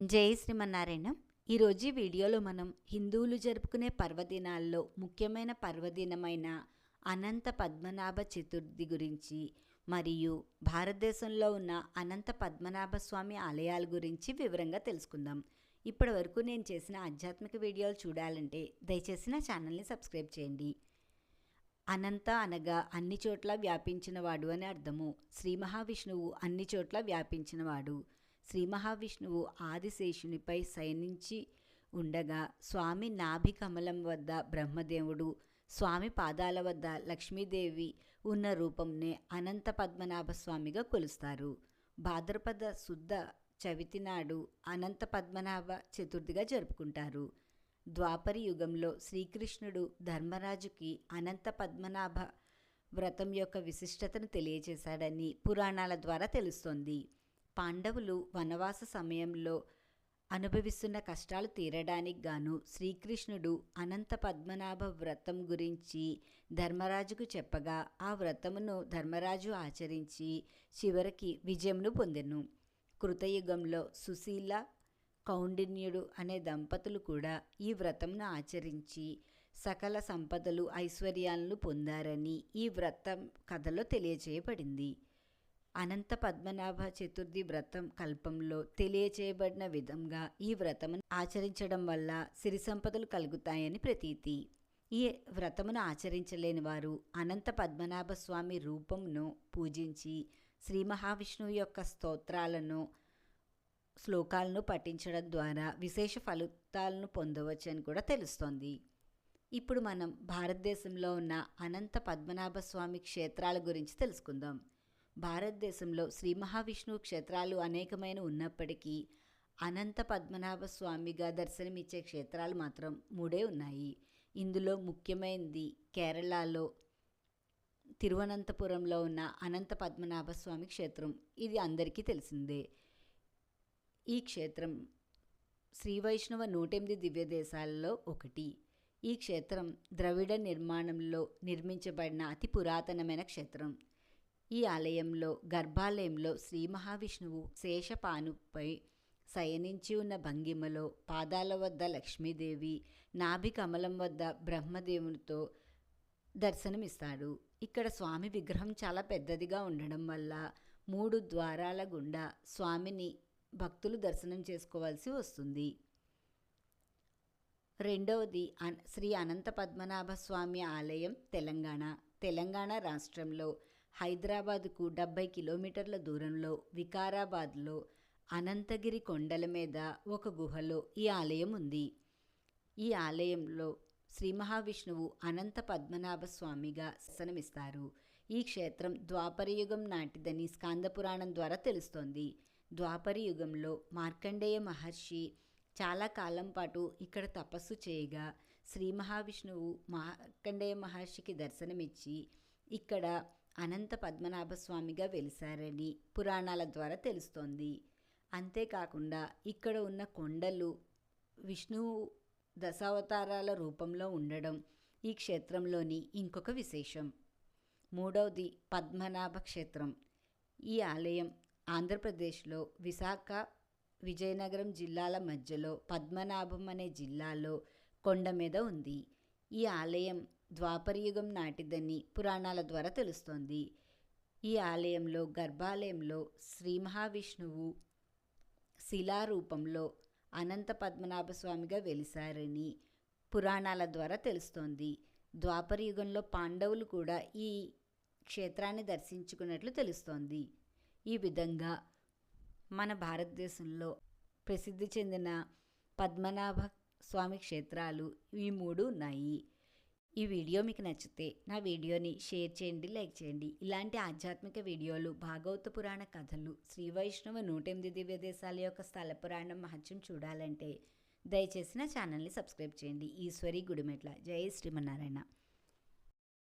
జై శ్రీమన్నారాయణ. ఈరోజు ఈ వీడియోలో మనం హిందువులు జరుపుకునే పర్వదినాల్లో ముఖ్యమైన పర్వదినమైన అనంత పద్మనాభ చతుర్థి గురించి మరియు భారతదేశంలో ఉన్న అనంత పద్మనాభ స్వామి ఆలయాల గురించి వివరంగా తెలుసుకుందాం. ఇప్పటి వరకు నేను చేసిన ఆధ్యాత్మిక వీడియోలు చూడాలంటే దయచేసి నా ఛానల్ని సబ్స్క్రైబ్ చేయండి. అనంత అనగా అన్ని చోట్ల వ్యాపించినవాడు అని అర్థము. శ్రీ మహావిష్ణువు అన్ని చోట్ల వ్యాపించినవాడు. శ్రీ మహావిష్ణువు ఆదిశేషునిపై శయనించి ఉండగా స్వామి నాభి కమలం వద్ద బ్రహ్మదేవుడు, స్వామి పాదాల వద్ద లక్ష్మీదేవి ఉన్న రూపంనే అనంత పద్మనాభ స్వామిగా కొలుస్తారు. భాద్రపద శుద్ధ చవితి నాడు అనంత పద్మనాభ చతుర్థిగా జరుపుకుంటారు. ద్వాపరి యుగంలో శ్రీకృష్ణుడు ధర్మరాజుకి అనంత పద్మనాభ వ్రతం యొక్క విశిష్టతను తెలియచేశాడని పురాణాల ద్వారా తెలుస్తోంది. పాండవులు వనవాస సమయంలో అనుభవిస్తున్న కష్టాలు తీరడానికి గాను శ్రీకృష్ణుడు అనంత పద్మనాభ వ్రతం గురించి ధర్మరాజుకు చెప్పగా ఆ వ్రతమును ధర్మరాజు ఆచరించి చివరికి విజయమును పొందెను. కృతయుగంలో సుశీల, కౌండిన్యుడు అనే దంపతులు కూడా ఈ వ్రతంను ఆచరించి సకల సంపదలు, ఐశ్వర్యాలను పొందారని ఈ వ్రతం కథలో తెలియచేయబడింది. అనంత పద్మనాభ చతుర్థి వ్రతం కల్పంలో తెలియచేయబడిన విధంగా ఈ వ్రతమును ఆచరించడం వల్ల సిరి సంపదలు కలుగుతాయని ప్రతీతి. ఈ వ్రతమును ఆచరించలేని వారు అనంత పద్మనాభ స్వామి రూపమును పూజించి శ్రీ మహావిష్ణువు యొక్క స్తోత్రాలను, శ్లోకాలను పఠించడం ద్వారా విశేష ఫలితాలను పొందవచ్చని కూడా తెలుస్తోంది. ఇప్పుడు మనం భారతదేశంలో ఉన్న అనంత పద్మనాభ స్వామి క్షేత్రాల గురించి తెలుసుకుందాం. భారతదేశంలో శ్రీ మహావిష్ణువు క్షేత్రాలు అనేకమైన ఉన్నప్పటికీ అనంత పద్మనాభ స్వామిగా దర్శనమిచ్చే క్షేత్రాలు మాత్రం 3 ఉన్నాయి. ఇందులో ముఖ్యమైనది కేరళలో తిరువనంతపురంలో ఉన్న అనంత పద్మనాభ స్వామి క్షేత్రం. ఇది అందరికీ తెలిసిందే. ఈ క్షేత్రం శ్రీ వైష్ణవ 108 దివ్య దేశాలలో ఒకటి. ఈ క్షేత్రం ద్రవిడ నిర్మాణంలో నిర్మించబడిన అతి పురాతనమైన క్షేత్రం. ఈ ఆలయంలో గర్భాలయంలో శ్రీ మహావిష్ణువు శేషపానుపై శయనించి ఉన్న భంగిమలో పాదాల వద్ద లక్ష్మీదేవి, నాభి కమలం వద్ద బ్రహ్మదేవునితో దర్శనమిస్తాడు. ఇక్కడ స్వామి విగ్రహం చాలా పెద్దదిగా ఉండడం వల్ల 3 ద్వారాల గుండా స్వామిని భక్తులు దర్శనం చేసుకోవాల్సి వస్తుంది. రెండవది శ్రీ అనంత పద్మనాభ స్వామి ఆలయం తెలంగాణ రాష్ట్రంలో హైదరాబాదుకు 70 కిలోమీటర్ల దూరంలో వికారాబాద్లో అనంతగిరి కొండల మీద ఒక గుహలో ఈ ఆలయం ఉంది. ఈ ఆలయంలో శ్రీ మహావిష్ణువు అనంత పద్మనాభ స్వామిగా దర్శనమిస్తారు. ఈ క్షేత్రం ద్వాపరయుగం నాటిదని స్కాందపురాణం ద్వారా తెలుస్తోంది. ద్వాపరయుగంలో మార్కండేయ మహర్షి చాలా కాలం పాటు ఇక్కడ తపస్సు చేయగా శ్రీ మహావిష్ణువు మార్కండేయ మహర్షికి దర్శనమిచ్చి ఇక్కడ అనంత పద్మనాభ స్వామిగా వెలిశారని పురాణాల ద్వారా తెలుస్తోంది. అంతేకాకుండా ఇక్కడ ఉన్న కొండలు విష్ణువు దశావతారాల రూపంలో ఉండడం ఈ క్షేత్రంలోని ఇంకొక విశేషం. మూడవది పద్మనాభ క్షేత్రం. ఈ ఆలయం ఆంధ్రప్రదేశ్లో విశాఖ, విజయనగరం జిల్లాల మధ్యలో పద్మనాభం అనే జిల్లాలో కొండ మీద ఉంది. ఈ ఆలయం ద్వాపరయుగం నాటిదని పురాణాల ద్వారా తెలుస్తోంది. ఈ ఆలయంలో గర్భాలయంలో శ్రీ మహావిష్ణువు శిలారూపంలో అనంత పద్మనాభ స్వామిగా వెలిశారని పురాణాల ద్వారా తెలుస్తోంది. ద్వాపరయుగంలో పాండవులు కూడా ఈ క్షేత్రాన్ని దర్శించుకున్నట్లు తెలుస్తోంది. ఈ విధంగా మన భారతదేశంలో ప్రసిద్ధి చెందిన పద్మనాభ స్వామి క్షేత్రాలు ఈ 3 ఉన్నాయి. ఈ వీడియో మీకు నచ్చితే నా వీడియోని షేర్ చేయండి, లైక్ చేయండి. ఇలాంటి ఆధ్యాత్మిక వీడియోలు, భాగవత పురాణ కథలు, శ్రీ వైష్ణవ 108 దివ్య దేశాల యొక్క స్థల పురాణం మహత్యం చూడాలంటే దయచేసి నా ఛానల్ని సబ్స్క్రైబ్ చేయండి. ఈశ్వరి గుడిమెట్ల. జై శ్రీమన్నారాయణ.